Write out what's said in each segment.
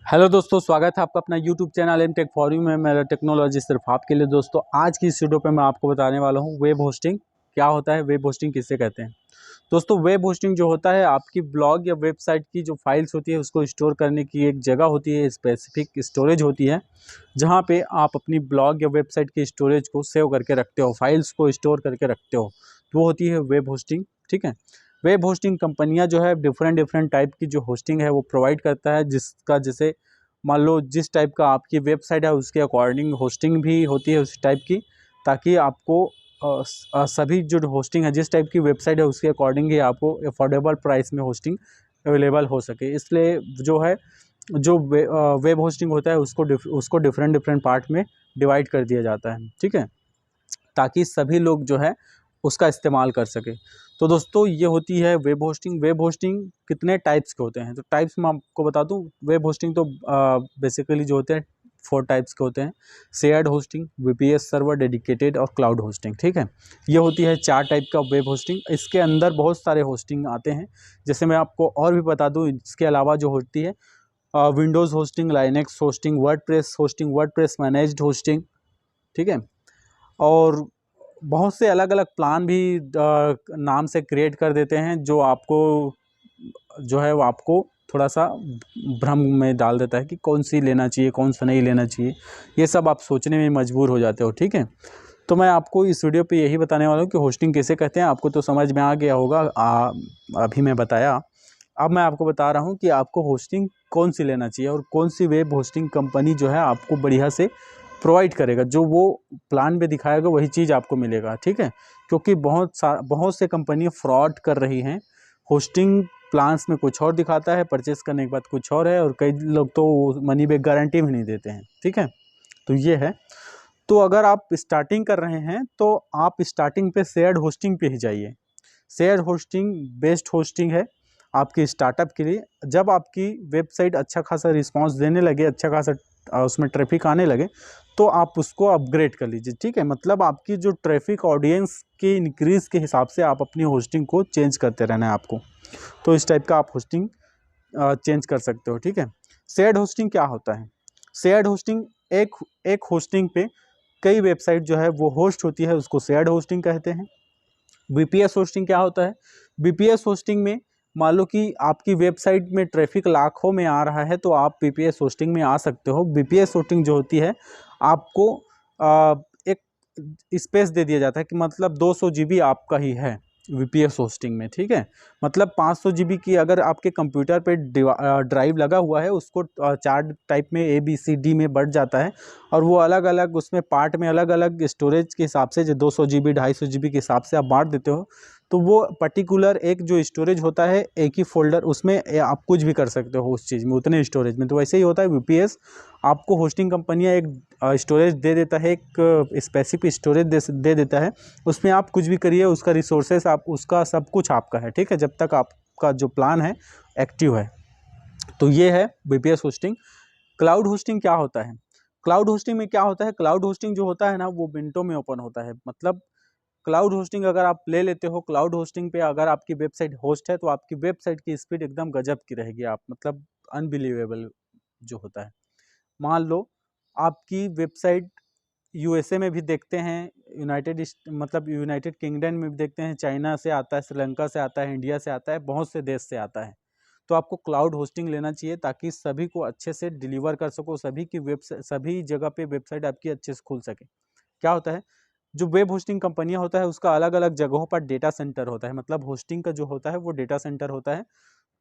Hello दोस्तों, स्वागत है आपका अपना YouTube channel M tech for you में। मेरा टेक्नोलॉजी सिर्फ आपके लिए। दोस्तों, आज की इस वीडियो पे मैं आपको बताने वाला हूँ वेब होस्टिंग क्या होता है, वेब होस्टिंग किसे कहते हैं। दोस्तों, वेब होस्टिंग जो होता है आपकी ब्लॉग या वेबसाइट की जो फाइल्स होती है उसको स्टोर करने की एक जगह होती है, स्पेसिफिक स्टोरेज होती है, जहाँ पे आप अपनी ब्लॉग या वेबसाइट की स्टोरेज को सेव करके रखते हो, फाइल्स को स्टोर करके रखते हो, तो वो होती है वेब होस्टिंग। ठीक है। वेब होस्टिंग कंपनियां जो है डिफरेंट डिफरेंट टाइप की जो होस्टिंग है वो प्रोवाइड करता है, जिसका जैसे मान लो जिस टाइप का आपकी वेबसाइट है उसके अकॉर्डिंग होस्टिंग भी होती है उस टाइप की, ताकि आपको सभी जो होस्टिंग है जिस टाइप की वेबसाइट है उसके अकॉर्डिंग ही आपको अफोर्डेबल प्राइस में होस्टिंग अवेलेबल हो सके। इसलिए जो है जो वेब होस्टिंग होता है उसको डिफरेंट डिफरेंट पार्ट में डिवाइड कर दिया जाता है। ठीक है, ताकि सभी लोग जो है उसका इस्तेमाल कर सके। तो दोस्तों, ये होती है वेब होस्टिंग। वेब होस्टिंग कितने टाइप्स के होते हैं, तो टाइप्स मैं आपको बता दूं। वेब होस्टिंग तो बेसिकली जो होते हैं 4 टाइप्स के होते हैं: shared hosting, VPS server, dedicated और क्लाउड होस्टिंग। ठीक है, ये होती है 4 टाइप का वेब होस्टिंग। इसके अंदर बहुत सारे होस्टिंग आते हैं। जैसे मैं आपको और भी बता दूं, इसके अलावा जो होती है Windows hosting, Linux hosting, WordPress hosting, WordPress managed hosting. ठीक है, और बहुत से अलग अलग प्लान भी नाम से क्रिएट कर देते हैं, जो आपको जो है वो आपको थोड़ा सा भ्रम में डाल देता है कि कौन सी लेना चाहिए, कौन सा नहीं लेना चाहिए। ये सब आप सोचने में मजबूर हो जाते हो। ठीक है, तो मैं आपको इस वीडियो पे यही बताने वाला हूँ कि होस्टिंग किसे कहते हैं। आपको तो समझ में आ गया होगा, अभी मैं बताया। अब मैं आपको बता रहा हूँ कि आपको होस्टिंग कौन सी लेना चाहिए और कौन सी वेब होस्टिंग कंपनी जो है आपको बढ़िया से प्रोवाइड करेगा। जो वो प्लान पे दिखाएगा वही चीज़ आपको मिलेगा। ठीक है, क्योंकि बहुत से कंपनी फ्रॉड कर रही हैं। होस्टिंग प्लान्स में कुछ और दिखाता है, परचेस करने के बाद कुछ और है, और कई लोग तो मनी बैक गारंटी भी नहीं देते हैं। ठीक है, तो ये है। तो अगर आप स्टार्टिंग कर रहे हैं तो आप स्टार्टिंग पे शेयर्ड होस्टिंग पे ही जाइए। शेयर होस्टिंग बेस्ट होस्टिंग है आपकी स्टार्टअप के लिए। जब आपकी वेबसाइट अच्छा खासा रिस्पांस देने लगे, अच्छा खासा उसमें ट्रैफिक आने लगे, तो आप उसको अपग्रेड कर लीजिए। ठीक है, मतलब आपकी जो ट्रैफिक ऑडियंस के इंक्रीज़ के हिसाब से आप अपनी होस्टिंग को चेंज करते रहना है आपको। तो इस टाइप का आप होस्टिंग चेंज कर सकते हो। ठीक है, शेयर्ड होस्टिंग क्या होता है? शेयर्ड होस्टिंग एक एक होस्टिंग पे कई वेबसाइट जो है वो होस्ट होती है, उसको शेयर्ड होस्टिंग कहते हैं। बीपीएस होस्टिंग क्या होता है? बीपीएस होस्टिंग में मान लो कि आपकी वेबसाइट में ट्रैफिक लाखों में आ रहा है, तो आप बीपीएस होस्टिंग में आ सकते हो। बीपीएस होस्टिंग जो होती है आपको एक स्पेस दे दिया जाता है कि मतलब 200 जीबी आपका ही है वीपीएस होस्टिंग में। ठीक है, मतलब 500 जीबी की अगर आपके कंप्यूटर पे ड्राइव लगा हुआ है, उसको 4 टाइप में ABCD में बढ़ जाता है, और वो अलग अलग उसमें पार्ट में अलग अलग स्टोरेज के हिसाब से, जो 200 जीबी 250 जीबी के हिसाब से आप बांट देते हो, तो वो पर्टिकुलर एक जो स्टोरेज होता है, एक ही फोल्डर, उसमें आप कुछ भी कर सकते हो उस चीज़ में, उतने स्टोरेज में। तो वैसे ही होता है वीपीएस। आपको होस्टिंग कंपनियां एक स्टोरेज दे देता है, एक स्पेसिफिक स्टोरेज दे देता है। उसमें आप कुछ भी करिए, उसका रिसोर्सेस आप, उसका सब कुछ आपका है। ठीक है, जब तक आपका जो प्लान है एक्टिव है। तो ये है बीपीएस होस्टिंग। क्लाउड होस्टिंग क्या होता है? क्लाउड होस्टिंग में क्या होता है? क्लाउड होस्टिंग जो होता है ना, वो विंडो में ओपन होता है। मतलब क्लाउड होस्टिंग अगर आप ले लेते हो, क्लाउड होस्टिंग पे अगर आपकी वेबसाइट होस्ट है, तो आपकी वेबसाइट की स्पीड एकदम गजब की रहेगी। आप मतलब अनबिलीवेबल जो होता है। मान लो आपकी वेबसाइट यूएसए में भी देखते हैं, मतलब यूनाइटेड किंगडम में भी देखते हैं, चाइना से आता है, श्रीलंका से आता है, इंडिया से आता है, बहुत से देश से आता है। तो आपको क्लाउड होस्टिंग लेना चाहिए, ताकि सभी को अच्छे से डिलीवर कर सको, सभी की वेबसाइट, सभी जगह पे वेबसाइट आपकी अच्छे से खुल सके। क्या होता है, जो वेब होस्टिंग कंपनियां होता है उसका अलग अलग जगहों पर डेटा सेंटर होता है। मतलब होस्टिंग का जो होता है वो डेटा सेंटर होता है।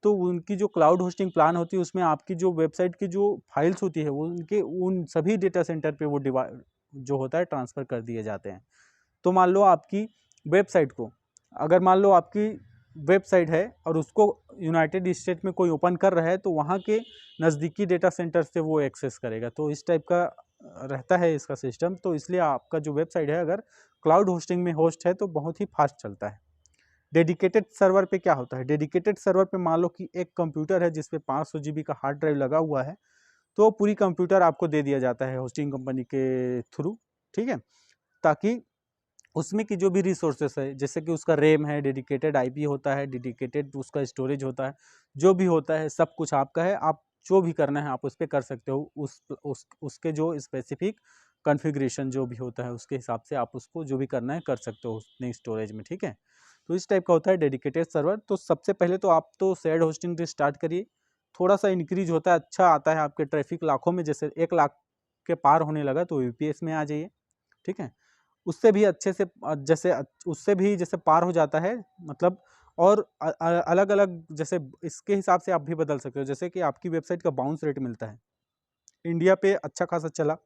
तो उनकी जो क्लाउड होस्टिंग प्लान होती है उसमें आपकी जो वेबसाइट की जो फाइल्स होती है वो उनके उन सभी डेटा सेंटर पे वो जो होता है ट्रांसफ़र कर दिए जाते हैं। तो मान लो आपकी वेबसाइट को, अगर मान लो आपकी वेबसाइट है और उसको यूनाइटेड स्टेट में कोई ओपन कर रहा है, तो वहाँ के नज़दीकी डेटा सेंटर से वो एक्सेस करेगा। तो इस टाइप का रहता है इसका सिस्टम। तो इसलिए आपका जो वेबसाइट है अगर क्लाउड होस्टिंग में होस्ट है तो बहुत ही फास्ट चलता है। डेडिकेटेड सर्वर पे क्या होता है? डेडिकेटेड सर्वर पे मान लो कि एक कंप्यूटर है जिसपे 500 जीबी का हार्ड ड्राइव लगा हुआ है, तो पूरी कंप्यूटर आपको दे दिया जाता है होस्टिंग कंपनी के थ्रू। ठीक है, ताकि उसमें की जो भी रिसोर्सेस है, जैसे कि उसका रैम है, डेडिकेटेड आईपी होता है, डेडिकेटेड उसका स्टोरेज होता है, जो भी होता है सब कुछ आपका है। आप जो भी करना है आप उस पर कर सकते हो। उसके जो स्पेसिफिक कॉन्फ़िगरेशन जो भी होता है उसके हिसाब से आप उसको जो भी करना है कर सकते हो उतने स्टोरेज में, ठीक है। तो इस टाइप का होता है डेडिकेटेड सर्वर। तो सबसे पहले तो आप तो शेयर्ड होस्टिंग से स्टार्ट करिए, थोड़ा सा इंक्रीज होता है, अच्छा आता है आपके ट्रैफिक लाखों में, जैसे 1 लाख के पार होने लगा तो यूपीएस में आ जाइए, ठीक है। उससे भी अच्छे से जैसे उससे भी जैसे पार हो जाता है मतलब, और अलग अलग जैसे इसके हिसाब से आप भी बदल सकते हो। जैसे कि आपकी वेबसाइट का बाउंस रेट मिलता है, इंडिया पे अच्छा खासा चला,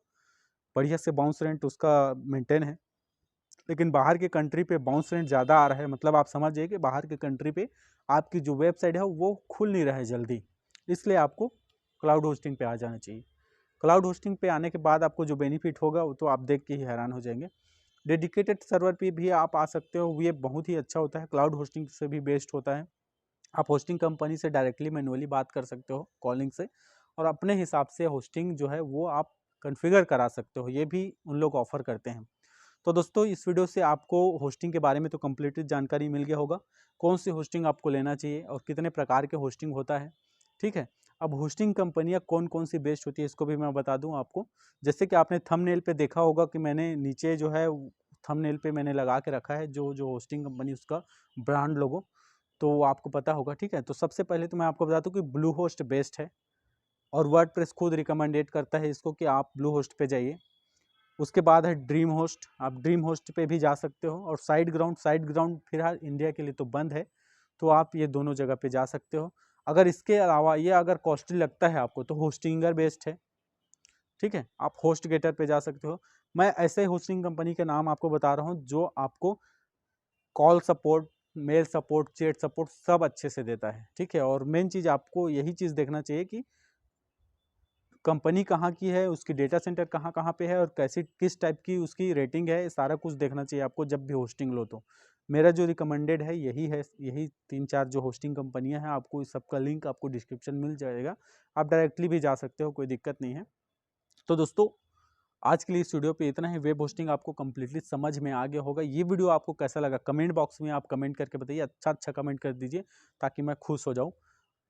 बढ़िया से बाउंस रेट उसका मेंटेन है, लेकिन बाहर के कंट्री पे बाउंस रेट ज़्यादा आ रहा है, मतलब आप समझिए कि बाहर के कंट्री पे आपकी जो वेबसाइट है वो खुल नहीं रहा है जल्दी, इसलिए आपको क्लाउड होस्टिंग पे आ जाना चाहिए। क्लाउड होस्टिंग पे आने के बाद आपको जो बेनिफिट होगा वो तो आप देख के ही हैरान हो जाएंगे। डेडिकेटेड सर्वर पे भी आप आ सकते हो, ये बहुत ही अच्छा होता है, क्लाउड होस्टिंग से भी बेस्ट होता है। आप होस्टिंग कंपनी से डायरेक्टली मैनुअली बात कर सकते हो कॉलिंग से, और अपने हिसाब से होस्टिंग जो है वो आप कॉन्फ़िगर करा सकते हो, ये भी उन लोग ऑफर करते हैं। तो दोस्तों इस वीडियो से आपको होस्टिंग के बारे में तो कंप्लीट जानकारी मिल गया होगा, कौन सी होस्टिंग आपको लेना चाहिए और कितने प्रकार के होस्टिंग होता है, ठीक है। अब होस्टिंग कंपनियां कौन कौन सी बेस्ट होती है इसको भी मैं बता दूं आपको। जैसे कि आपने थंबनेल पे देखा होगा कि मैंने नीचे जो है थंबनेल पे मैंने लगा के रखा है जो जो होस्टिंग कंपनी उसका ब्रांड लोगो, तो वो आपको पता होगा, ठीक है। तो सबसे पहले तो मैं आपको बता दूं कि ब्लू होस्ट बेस्ट है, और वर्डप्रेस खुद रिकमेंडेड करता है इसको कि आप ब्लू होस्ट पे जाइए। उसके बाद है ड्रीम होस्ट, आप ड्रीम होस्ट पे भी जा सकते हो, और साइड ग्राउंड फिलहाल इंडिया के लिए तो बंद है, तो आप ये दोनों जगह पे जा सकते हो। अगर इसके अलावा ये अगर कॉस्टली लगता है आपको तो होस्टिंगर बेस्ट है, ठीक है, आप होस्ट गेटर पे जा सकते हो। मैं ऐसे होस्टिंग कंपनी के नाम आपको बता रहा हूँ जो आपको call support, mail support, chat support सब अच्छे से देता है, ठीक है। और मेन चीज़ आपको यही चीज़ देखना चाहिए कि कंपनी कहाँ की है, उसकी डेटा सेंटर कहाँ कहाँ पे है, और कैसी किस टाइप की उसकी रेटिंग है, सारा कुछ देखना चाहिए आपको जब भी होस्टिंग लो। तो मेरा जो रिकमेंडेड है यही है, यही 3-4 जो होस्टिंग कंपनियां हैं, आपको इस सबका लिंक आपको डिस्क्रिप्शन मिल जाएगा, आप डायरेक्टली भी जा सकते हो, कोई दिक्कत नहीं है। तो दोस्तों आज के लिए इस वीडियो पे इतना ही। वेब होस्टिंग आपको कंप्लीटली समझ में आ गया होगा। ये वीडियो आपको कैसा लगा कमेंट बॉक्स में आप कमेंट करके बताइए, अच्छा अच्छा कमेंट कर दीजिए ताकि मैं खुश हो जाऊँ।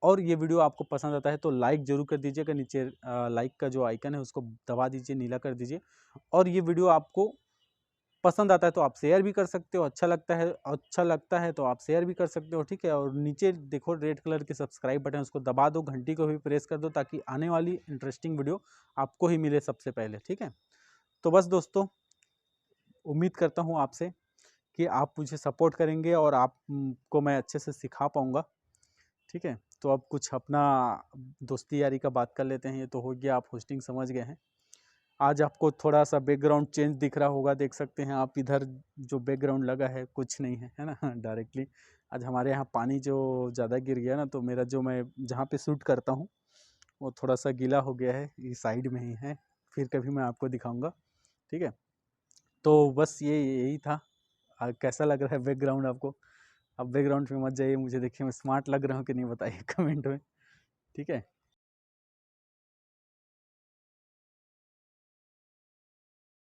और ये वीडियो आपको पसंद आता है तो लाइक जरूर कर दीजिएगा, नीचे लाइक का जो आइकन है उसको दबा दीजिए, नीला कर दीजिए। और ये वीडियो आपको पसंद आता है तो आप शेयर भी कर सकते हो, अच्छा लगता है तो आप शेयर भी कर सकते हो, ठीक है। और नीचे देखो रेड कलर की सब्सक्राइब बटन, उसको दबा दो, घंटी को भी प्रेस कर दो ताकि आने वाली इंटरेस्टिंग वीडियो आपको ही मिले सबसे पहले, ठीक है। तो बस दोस्तों उम्मीद करता हूँ आपसे कि आप मुझे सपोर्ट करेंगे और आप को मैं अच्छे से सिखा पाऊँगा, ठीक है। तो अब कुछ अपना दोस्ती यारी का बात कर लेते हैं। ये तो हो गया, आप होस्टिंग समझ गए हैं। आज आपको थोड़ा सा बैकग्राउंड चेंज दिख रहा होगा, देख सकते हैं आप इधर जो बैकग्राउंड लगा है कुछ नहीं है, है ना डायरेक्टली आज हमारे यहाँ पानी जो ज़्यादा गिर गया ना, तो मेरा जो मैं जहाँ पे शूट करता हूँ वो थोड़ा सा गीला हो गया है, ये साइड में ही है, फिर कभी मैं आपको दिखाऊंगा, ठीक है। तो बस ये यही था। कैसा लग रहा है बैकग्राउंड आपको? अब बैकग्राउंड पे मत जाइए, मुझे देखिए मैं स्मार्ट लग रहा हूँ कि नहीं बताइए कमेंट में, ठीक है।